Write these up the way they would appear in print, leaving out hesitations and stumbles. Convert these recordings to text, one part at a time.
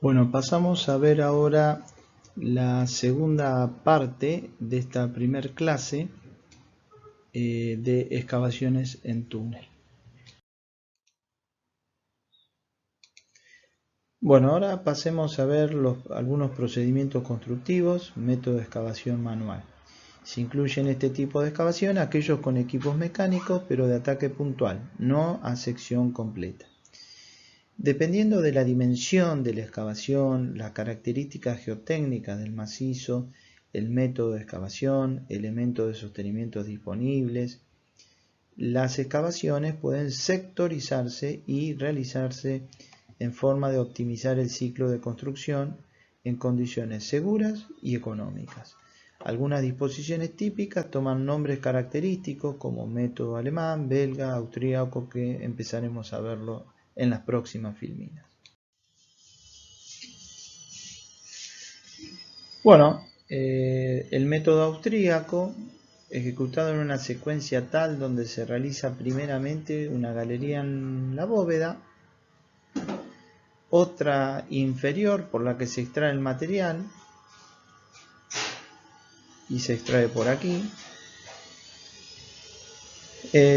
Bueno, pasamos a ver ahora la segunda parte de esta primer clase de excavaciones en túnel. Bueno, ahora pasemos a ver algunos procedimientos constructivos, método de excavación manual. Se incluyen este tipo de excavación aquellos con equipos mecánicos, pero de ataque puntual, no a sección completa. Dependiendo de la dimensión de la excavación, las características geotécnicas del macizo, el método de excavación, elementos de sostenimiento disponibles, las excavaciones pueden sectorizarse y realizarse en forma de optimizar el ciclo de construcción en condiciones seguras y económicas. Algunas disposiciones típicas toman nombres característicos como método alemán, belga, austríaco, que empezaremos a verlo en las próximas filminas. Bueno, el método austríaco, ejecutado en una secuencia tal donde se realiza primeramente una galería en la bóveda, otra inferior por la que se extrae el material, y se extrae por aquí,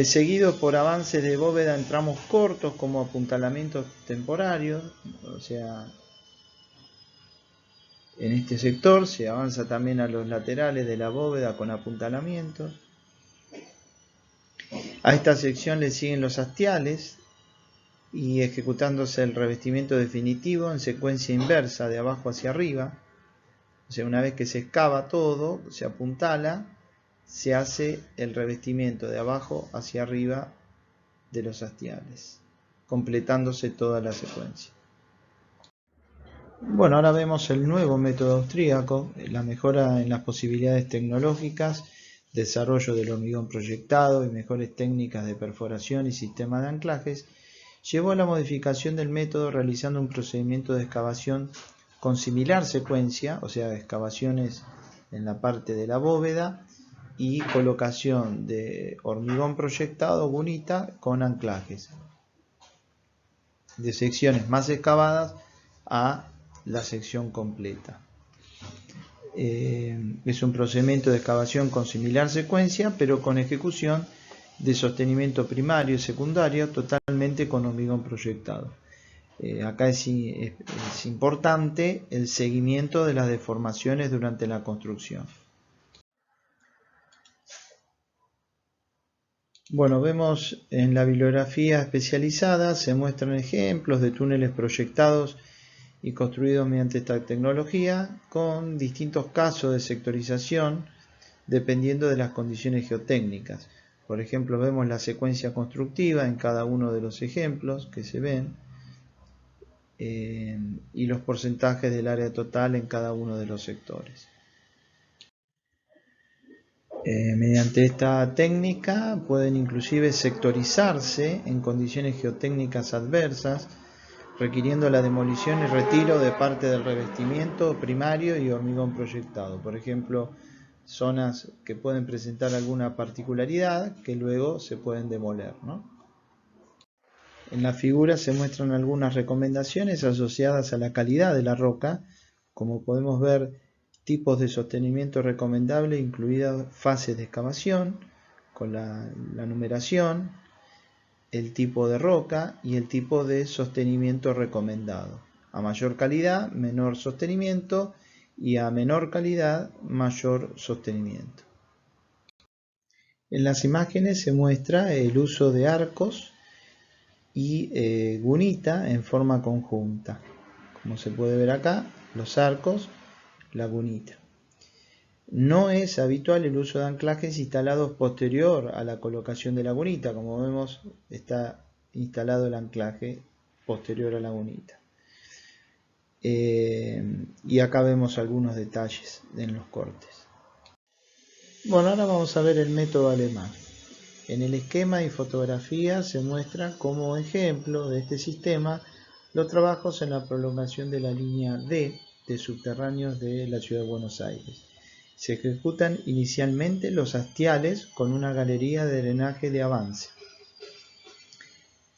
seguido por avances de bóveda en tramos cortos como apuntalamientos temporarios, o sea, en este sector se avanza también a los laterales de la bóveda con apuntalamientos. A esta sección le siguen los hastiales y ejecutándose el revestimiento definitivo en secuencia inversa de abajo hacia arriba. O sea, una vez que se excava todo, se apuntala, se hace el revestimiento de abajo hacia arriba de los hastiales, completándose toda la secuencia. Bueno, ahora vemos el nuevo método austríaco, la mejora en las posibilidades tecnológicas, desarrollo del hormigón proyectado y mejores técnicas de perforación y sistemas de anclajes, llevó a la modificación del método realizando un procedimiento de excavación con similar secuencia, o sea, excavaciones en la parte de la bóveda y colocación de hormigón proyectado gunita con anclajes, de secciones más excavadas a la sección completa. Es un procedimiento de excavación con similar secuencia, pero con ejecución de sostenimiento primario y secundario totalmente con hormigón proyectado. Acá es importante el seguimiento de las deformaciones durante la construcción. Bueno, vemos en la bibliografía especializada, se muestran ejemplos de túneles proyectados y construidos mediante esta tecnología con distintos casos de sectorización dependiendo de las condiciones geotécnicas. Por ejemplo, vemos la secuencia constructiva en cada uno de los ejemplos que se ven y los porcentajes del área total en cada uno de los sectores. Mediante esta técnica pueden inclusive sectorizarse en condiciones geotécnicas adversas, requiriendo la demolición y retiro de parte del revestimiento primario y hormigón proyectado. Por ejemplo, zonas que pueden presentar alguna particularidad que luego se pueden demoler, ¿no? En la figura se muestran algunas recomendaciones asociadas a la calidad de la roca, como podemos ver, tipos de sostenimiento recomendable, incluidas fases de excavación, con la numeración, el tipo de roca y el tipo de sostenimiento recomendado. A mayor calidad, menor sostenimiento, y a menor calidad, mayor sostenimiento. En las imágenes se muestra el uso de arcos y gunita en forma conjunta. Como se puede ver acá, los arcos, la gunita. No es habitual el uso de anclajes instalados posterior a la colocación de la gunita. Como vemos, está instalado el anclaje posterior a la gunita. Y acá vemos algunos detalles en los cortes. Bueno, ahora vamos a ver el método alemán. En el esquema y fotografía se muestra como ejemplo de este sistema los trabajos en la prolongación de la línea D de subterráneos de la ciudad de Buenos Aires. Se ejecutan inicialmente los hastiales con una galería de drenaje de avance.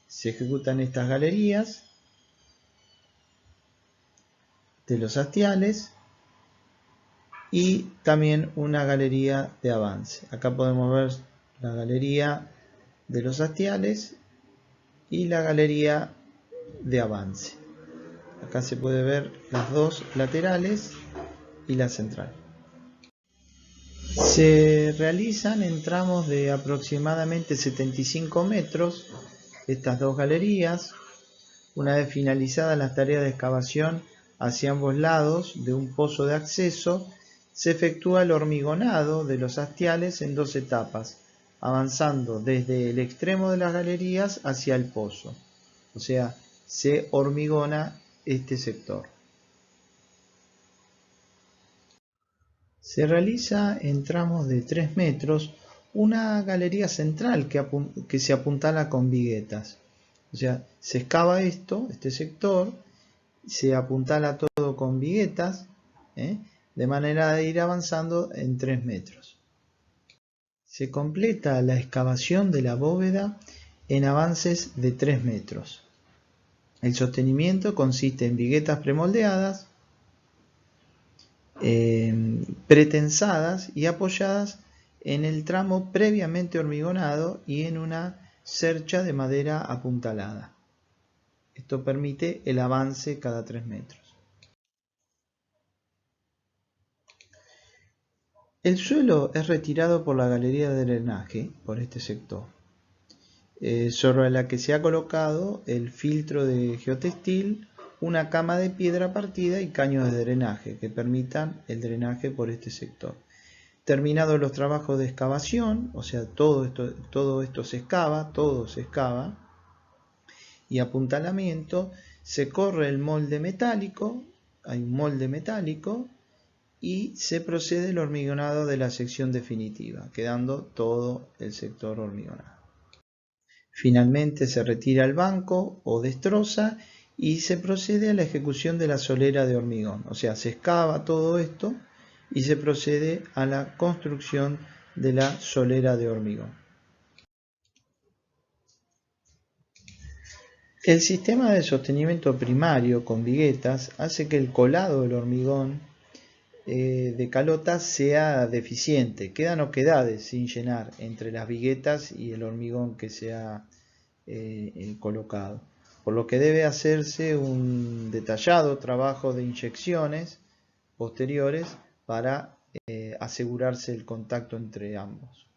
Se ejecutan estas galerías de los hastiales y también una galería de avance. Acá podemos ver la galería de los hastiales y la galería de avance. Acá se puede ver las dos laterales y la central. Se realizan en tramos de aproximadamente 75 metros estas dos galerías. Una vez finalizadas las tareas de excavación hacia ambos lados de un pozo de acceso, se efectúa el hormigonado de los hastiales en dos etapas, avanzando desde el extremo de las galerías hacia el pozo. O sea, se hormigona este sector. Se realiza en tramos de 3 metros una galería central que se apuntala con viguetas. O sea, se excava este sector, se apuntala todo con viguetas, de manera de ir avanzando en 3 metros. Se completa la excavación de la bóveda en avances de 3 metros. El sostenimiento consiste en viguetas premoldeadas, pretensadas y apoyadas en el tramo previamente hormigonado y en una cercha de madera apuntalada. Esto permite el avance cada 3 metros. El suelo es retirado por la galería de drenaje, por este sector, sobre la que se ha colocado el filtro de geotextil, una cama de piedra partida y caños de drenaje que permitan el drenaje por este sector. Terminados los trabajos de excavación, o sea, todo esto se excava, todo se excava, y apuntalamiento, se corre el molde metálico, hay un molde metálico, y se procede el hormigonado de la sección definitiva, quedando todo el sector hormigonado. Finalmente se retira el banco o destroza y se procede a la ejecución de la solera de hormigón, o sea, se excava todo esto y se procede a la construcción de la solera de hormigón. El sistema de sostenimiento primario con viguetas hace que el colado del hormigón de calota sea deficiente. Quedan oquedades sin llenar entre las viguetas y el hormigón que se ha colocado, por lo que debe hacerse un detallado trabajo de inyecciones posteriores para asegurarse el contacto entre ambos.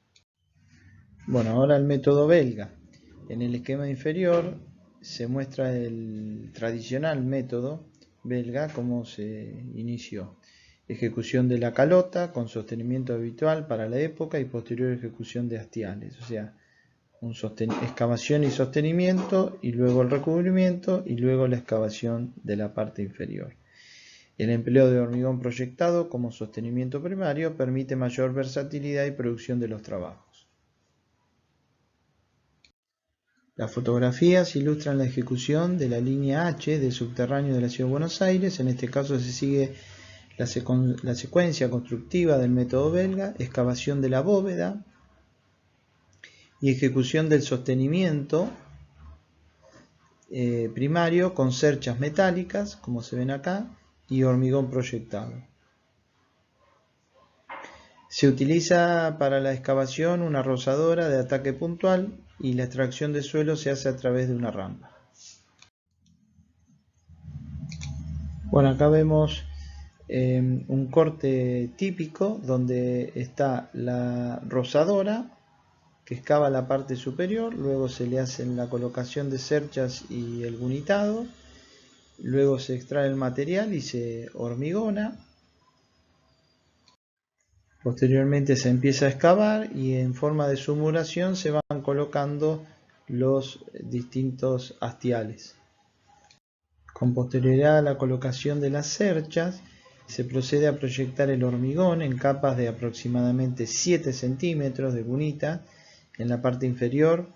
Bueno, ahora el método belga. En el esquema inferior se muestra el tradicional método belga como se inició. Ejecución de la calota con sostenimiento habitual para la época y posterior ejecución de hastiales, o sea, excavación y sostenimiento y luego el recubrimiento y luego la excavación de la parte inferior. El empleo de hormigón proyectado como sostenimiento primario permite mayor versatilidad y producción de los trabajos. Las fotografías ilustran la ejecución de la línea H de subterráneo de la Ciudad de Buenos Aires. En este caso se sigue la secuencia constructiva del método belga: excavación de la bóveda y ejecución del sostenimiento primario con cerchas metálicas, como se ven acá, y hormigón proyectado. Se utiliza para la excavación una rozadora de ataque puntual y la extracción de suelo se hace a través de una rampa. Bueno, acá vemos un corte típico donde está la rozadora que excava la parte superior, luego se le hace la colocación de cerchas y el gunitado, luego se extrae el material y se hormigona. Posteriormente se empieza a excavar y en forma de submuración se van colocando los distintos hastiales. Con posterioridad a la colocación de las cerchas, se procede a proyectar el hormigón en capas de aproximadamente 7 centímetros de cunita. En la parte inferior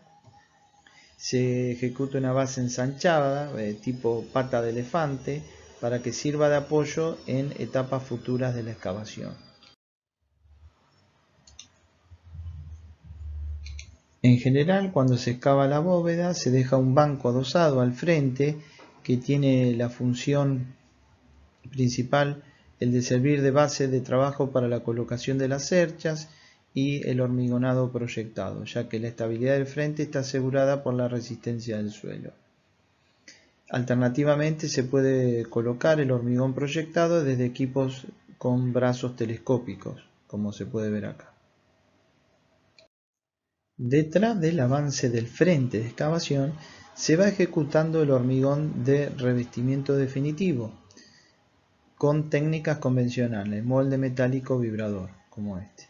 se ejecuta una base ensanchada, tipo pata de elefante, para que sirva de apoyo en etapas futuras de la excavación. En general, cuando se excava la bóveda, se deja un banco adosado al frente que tiene la función principal el de servir de base de trabajo para la colocación de las cerchas y el hormigonado proyectado, ya que la estabilidad del frente está asegurada por la resistencia del suelo. Alternativamente se puede colocar el hormigón proyectado desde equipos con brazos telescópicos, como se puede ver acá. Detrás del avance del frente de excavación se va ejecutando el hormigón de revestimiento definitivo con técnicas convencionales, molde metálico vibrador, como este.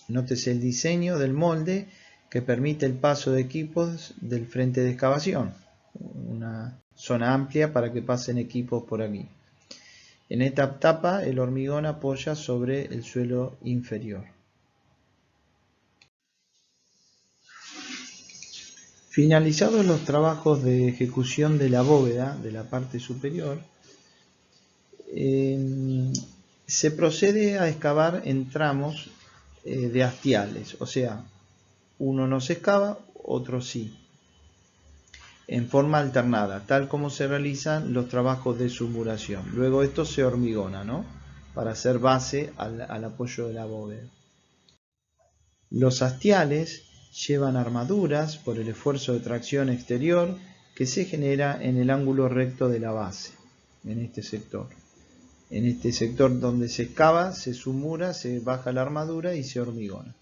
Nótese el diseño del molde que permite el paso de equipos del frente de excavación, una zona amplia para que pasen equipos por aquí. En esta etapa el hormigón apoya sobre el suelo inferior. Finalizados los trabajos de ejecución de la bóveda de la parte superior, se procede a excavar en tramos de hastiales, o sea, uno no se excava, otro sí, en forma alternada, tal como se realizan los trabajos de submuración. Luego esto se hormigona, ¿no?, para hacer base al apoyo de la bóveda. Los hastiales llevan armaduras por el esfuerzo de tracción exterior que se genera en el ángulo recto de la base, en este sector. En este sector donde se excava, se submura, se baja la armadura y se hormigona.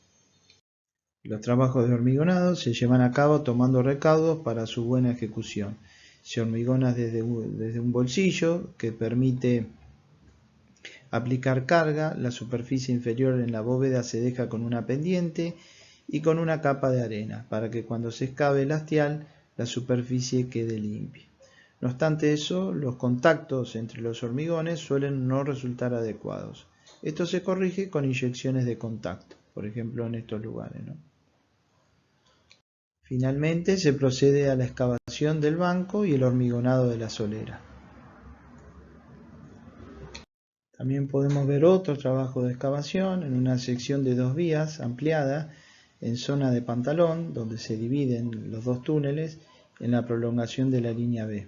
Los trabajos de hormigonado se llevan a cabo tomando recaudos para su buena ejecución. Se hormigona desde un bolsillo que permite aplicar carga. La superficie inferior en la bóveda se deja con una pendiente y con una capa de arena para que cuando se excave el hastial la superficie quede limpia. No obstante eso, los contactos entre los hormigones suelen no resultar adecuados. Esto se corrige con inyecciones de contacto, por ejemplo en estos lugares, ¿no? Finalmente se procede a la excavación del banco y el hormigonado de la solera. También podemos ver otro trabajo de excavación en una sección de 2 vías ampliada en zona de pantalón, donde se dividen los 2 túneles en la prolongación de la línea B,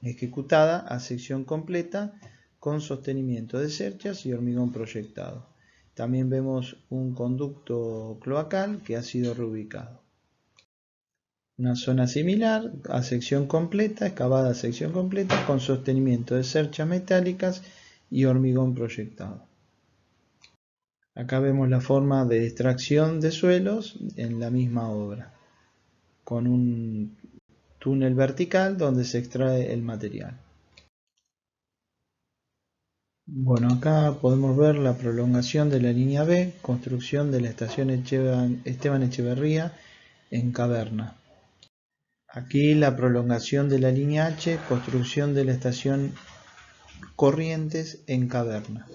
ejecutada a sección completa con sostenimiento de cerchas y hormigón proyectado. También vemos un conducto cloacal que ha sido reubicado. Una zona similar a sección completa, excavada a sección completa con sostenimiento de cerchas metálicas y hormigón proyectado. Acá vemos la forma de extracción de suelos en la misma obra, con un túnel vertical donde se extrae el material. Bueno, acá podemos ver la prolongación de la línea B, construcción de la estación Esteban Echeverría en Caverna. Aquí la prolongación de la línea H, construcción de la estación Corrientes en Caverna.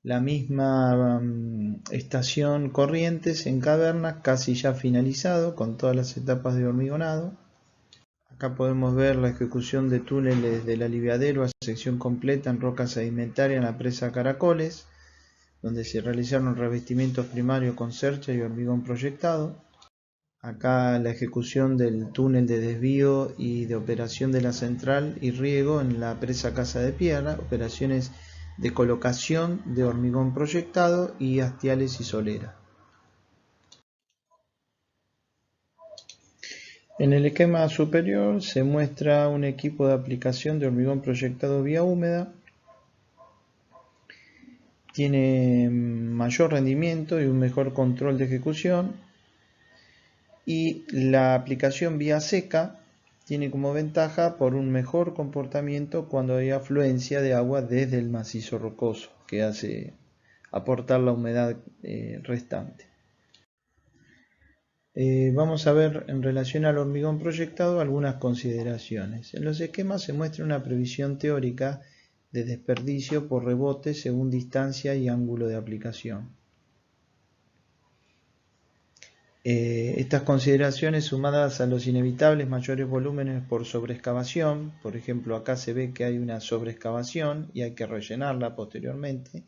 La misma estación Corrientes en Caverna, casi ya finalizado, con todas las etapas de hormigonado. Acá podemos ver la ejecución de túneles del aliviadero a sección completa en roca sedimentaria en la presa Caracoles, donde se realizaron revestimientos primarios con cercha y hormigón proyectado. Acá la ejecución del túnel de desvío y de operación de la central y riego en la presa Casa de Piedra, operaciones de colocación de hormigón proyectado y hastiales y solera. En el esquema superior se muestra un equipo de aplicación de hormigón proyectado vía húmeda. Tiene mayor rendimiento y un mejor control de ejecución, y la aplicación vía seca tiene como ventaja por un mejor comportamiento cuando hay afluencia de agua desde el macizo rocoso, que hace aportar la humedad restante. Vamos a ver en relación al hormigón proyectado algunas consideraciones. En los esquemas se muestra una previsión teórica de desperdicio por rebote según distancia y ángulo de aplicación. Estas consideraciones, sumadas a los inevitables mayores volúmenes por sobreexcavación, por ejemplo acá se ve que hay una sobreexcavación y hay que rellenarla posteriormente,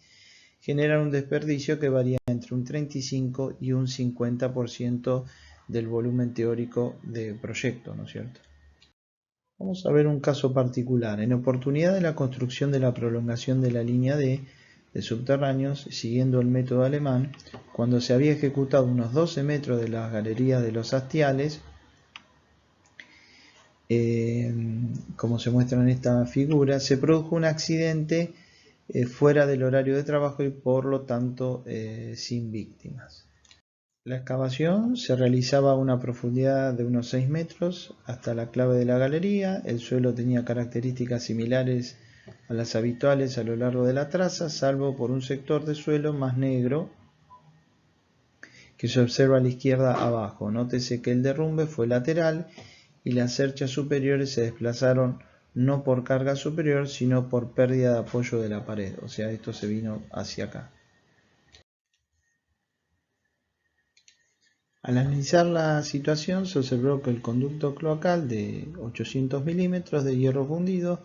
generan un desperdicio que varía entre un 35 y un 50% del volumen teórico de proyecto, ¿no es cierto? Vamos a ver un caso particular. En oportunidad de la construcción de la prolongación de la línea D de subterráneos, siguiendo el método alemán, cuando se había ejecutado unos 12 metros de las galerías de los hastiales, como se muestra en esta figura, se produjo un accidente fuera del horario de trabajo y por lo tanto sin víctimas. La excavación se realizaba a una profundidad de unos 6 metros hasta la clave de la galería. El suelo tenía características similares a las habituales a lo largo de la traza, salvo por un sector de suelo más negro que se observa a la izquierda abajo. Nótese que el derrumbe fue lateral y las cerchas superiores se desplazaron no por carga superior, sino por pérdida de apoyo de la pared. O sea, esto se vino hacia acá. Al analizar la situación se observó que el conducto cloacal de 800 milímetros de hierro fundido,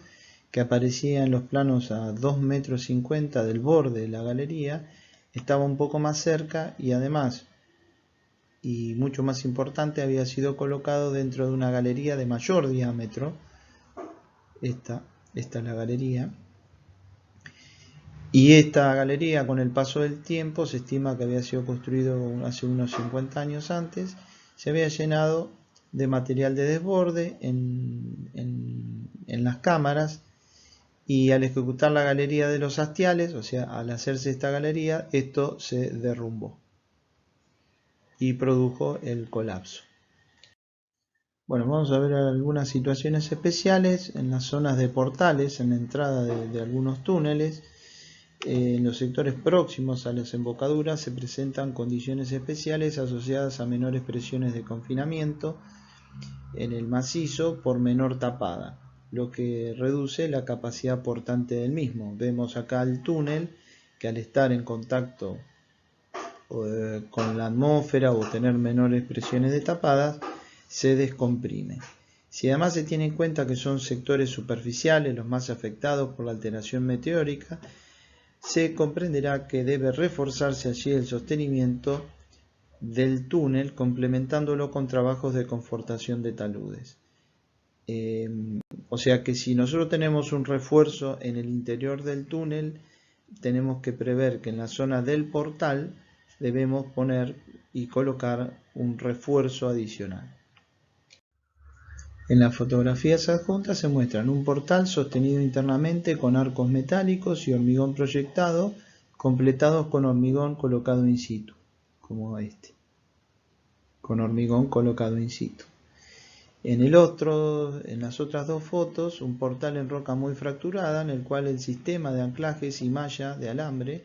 que aparecía en los planos a 2,50 metros del borde de la galería, estaba un poco más cerca y además, y mucho más importante, había sido colocado dentro de una galería de mayor diámetro. Esta es la galería. Y esta galería, con el paso del tiempo, se estima que había sido construido hace unos 50 años antes, se había llenado de material de desborde en las cámaras, y al ejecutar la galería de los hastiales, o sea, al hacerse esta galería, esto se derrumbó y produjo el colapso. Bueno, vamos a ver algunas situaciones especiales en las zonas de portales, en la entrada de algunos túneles. En los sectores próximos a las embocaduras se presentan condiciones especiales asociadas a menores presiones de confinamiento en el macizo por menor tapada, lo que reduce la capacidad portante del mismo. Vemos acá el túnel que al estar en contacto con la atmósfera o tener menores presiones de tapadas se descomprime. Si además se tiene en cuenta que son sectores superficiales los más afectados por la alteración meteórica, se comprenderá que debe reforzarse allí el sostenimiento del túnel, complementándolo con trabajos de confortación de taludes. O sea que si nosotros tenemos un refuerzo en el interior del túnel, tenemos que prever que en la zona del portal debemos poner y colocar un refuerzo adicional. En las fotografías adjuntas se muestran un portal sostenido internamente con arcos metálicos y hormigón proyectado, completados con hormigón colocado in situ, como este, con hormigón colocado in situ. En las otras dos fotos, un portal en roca muy fracturada, en el cual el sistema de anclajes y malla de alambre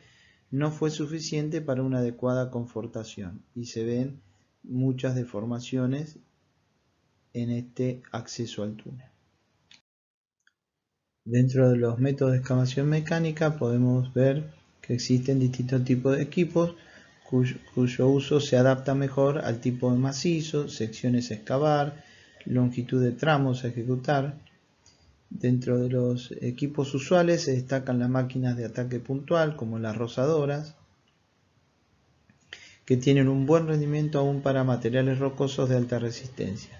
no fue suficiente para una adecuada confortación, y se ven muchas deformaciones en este acceso al túnel. Dentro de los métodos de excavación mecánica podemos ver que existen distintos tipos de equipos cuyo uso se adapta mejor al tipo de macizo, secciones a excavar, longitud de tramos a ejecutar. Dentro de los equipos usuales se destacan las máquinas de ataque puntual, como las rozadoras, que tienen un buen rendimiento aún para materiales rocosos de alta resistencia.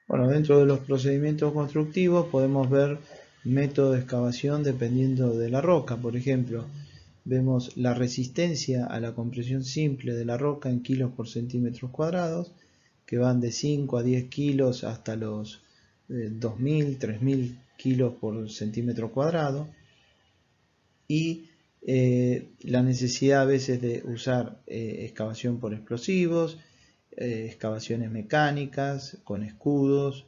Bueno, dentro de los procedimientos constructivos podemos ver método de excavación dependiendo de la roca. Por ejemplo, vemos la resistencia a la compresión simple de la roca en kilos por centímetros cuadrados, que van de 5 a 10 kilos hasta los 2.000, 3.000 kilos por centímetro cuadrado, y la necesidad a veces de usar excavación por explosivos, excavaciones mecánicas con escudos,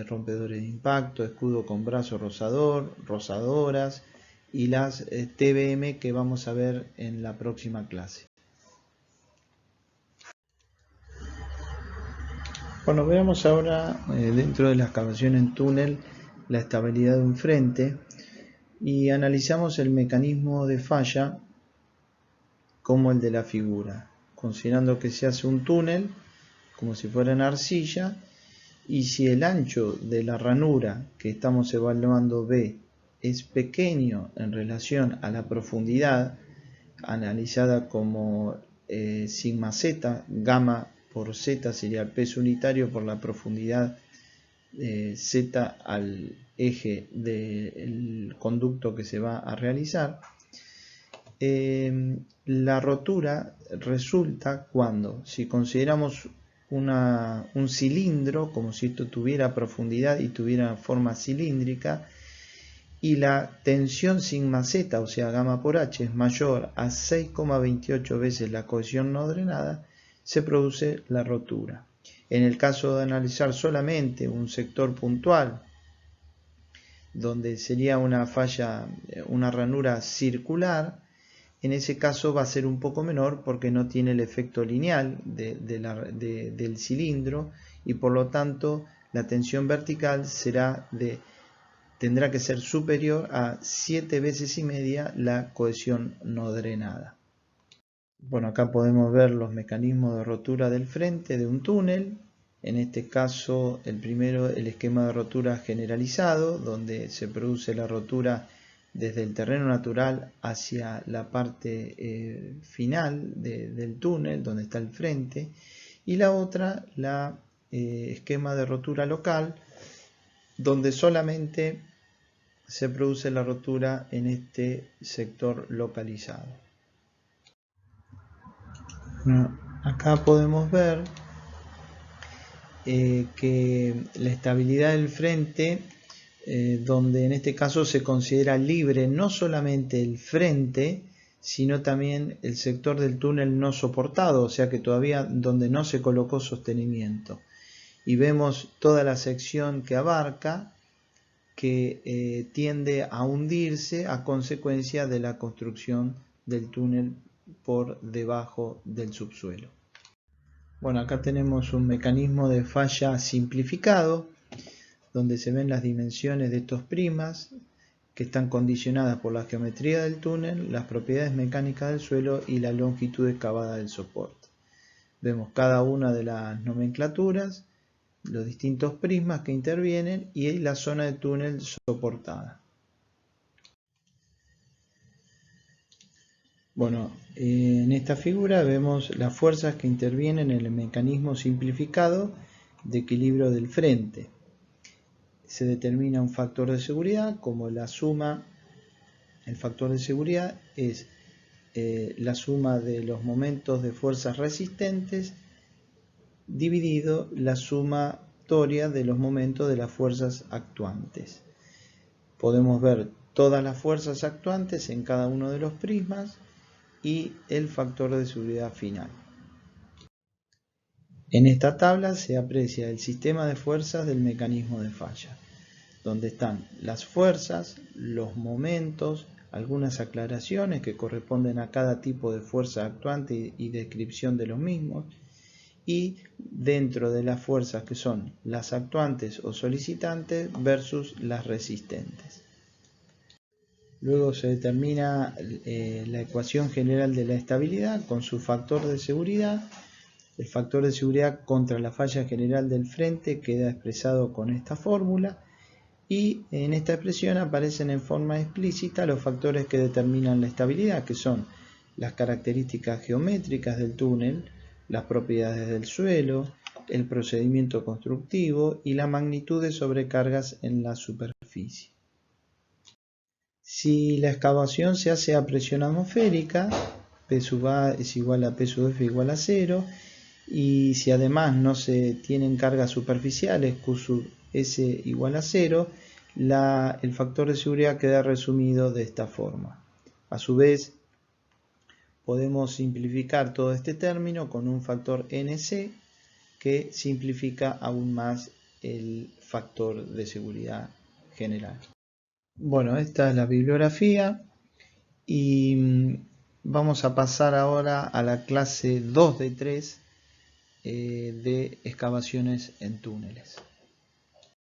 rompedores de impacto, escudo con brazo rozador, rozadoras y las TBM que vamos a ver en la próxima clase. Bueno, veamos ahora dentro de la excavación en túnel la estabilidad de un frente y analizamos el mecanismo de falla como el de la figura, considerando que se hace un túnel como si fuera en arcilla, y si el ancho de la ranura que estamos evaluando B es pequeño en relación a la profundidad, analizada como sigma z, gamma por Z sería el peso unitario por la profundidad Z al eje del conducto que se va a realizar. La rotura resulta cuando, si consideramos un cilindro, como si esto tuviera profundidad y tuviera forma cilíndrica, y la tensión sigma z, o sea gamma por h, es mayor a 6,28 veces la cohesión no drenada, se produce la rotura. En el caso de analizar solamente un sector puntual, donde sería una falla, una ranura circular, en ese caso va a ser un poco menor porque no tiene el efecto lineal del cilindro y por lo tanto la tensión vertical tendrá que ser superior a 7 veces y media la cohesión no drenada. Bueno, acá podemos ver los mecanismos de rotura del frente de un túnel. En este caso, el primero, el esquema de rotura generalizado, donde se produce la rotura desde el terreno natural hacia la parte final del túnel, donde está el frente. Y la otra, la esquema de rotura local, donde solamente se produce la rotura en este sector localizado. Bueno, acá podemos ver que la estabilidad del frente, donde en este caso se considera libre no solamente el frente, sino también el sector del túnel no soportado, o sea que todavía donde no se colocó sostenimiento. Y vemos toda la sección que abarca, que tiende a hundirse a consecuencia de la construcción del túnel por debajo del subsuelo. Bueno, acá tenemos un mecanismo de falla simplificado, donde se ven las dimensiones de estos primas, que están condicionadas por la geometría del túnel, las propiedades mecánicas del suelo y la longitud excavada del soporte. Vemos cada una de las nomenclaturas, los distintos prismas que intervienen y la zona de túnel soportada. Bueno, en esta figura vemos las fuerzas que intervienen en el mecanismo simplificado de equilibrio del frente. Se determina un factor de seguridad como la suma, el factor de seguridad es la suma de los momentos de fuerzas resistentes dividido la sumatoria de los momentos de las fuerzas actuantes. Podemos ver todas las fuerzas actuantes en cada uno de los prismas y el factor de seguridad final. En esta tabla se aprecia el sistema de fuerzas del mecanismo de falla, donde están las fuerzas, los momentos, algunas aclaraciones que corresponden a cada tipo de fuerza actuante y descripción de los mismos, y dentro de las fuerzas que son las actuantes o solicitantes versus las resistentes. Luego se determina la ecuación general de la estabilidad con su factor de seguridad. El factor de seguridad contra la falla general del frente queda expresado con esta fórmula y en esta expresión aparecen en forma explícita los factores que determinan la estabilidad, que son las características geométricas del túnel, las propiedades del suelo, el procedimiento constructivo y la magnitud de sobrecargas en la superficie. Si la excavación se hace a presión atmosférica, P sub A es igual a P sub F igual a 0, y si además no se tienen cargas superficiales, Q sub S igual a 0, el factor de seguridad queda resumido de esta forma. A su vez, podemos simplificar todo este término con un factor NC que simplifica aún más el factor de seguridad general. Bueno, esta es la bibliografía y vamos a pasar ahora a la clase 2 de 3 de excavaciones en túneles.